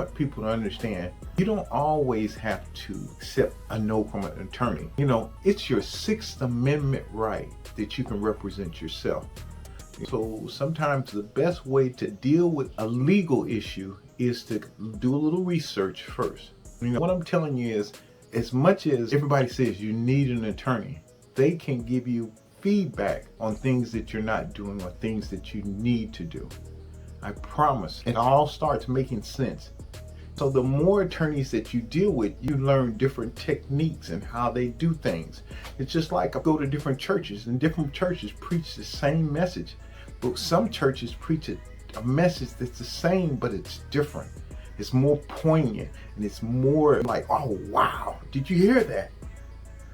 want people to understand, you don't always have to accept a no from an attorney. You know, it's your Sixth Amendment right that you can represent yourself. So sometimes the best way to deal with a legal issue is to do a little research first. You know, what I'm telling you is, as much as everybody says you need an attorney, they can give you feedback on things that you're not doing or things that you need to do. I promise it all starts making sense. So the more attorneys that you deal with, you learn different techniques and how they do things. It's just like I go to different churches, and different churches preach the same message. But some churches preach a message that's the same, but it's different. It's more poignant, and it's more like, oh wow, did you hear that?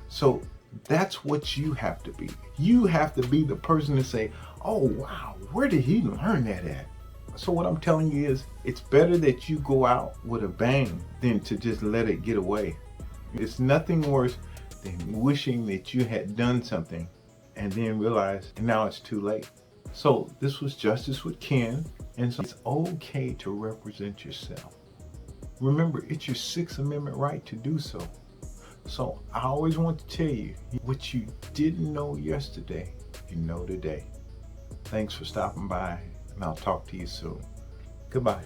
So that's what you have to be. You have to be the person to say, oh wow, where did he learn that at? So what I'm telling you is, it's better that you go out with a bang than to just let it get away. It's nothing worse than wishing that you had done something and then realize now it's too late. So this was Justice with Ken, and so it's okay to represent yourself. Remember, it's your Sixth Amendment right to do so. So I always want to tell you, what you didn't know yesterday, you know today. Thanks for stopping by, and I'll talk to you soon. Goodbye.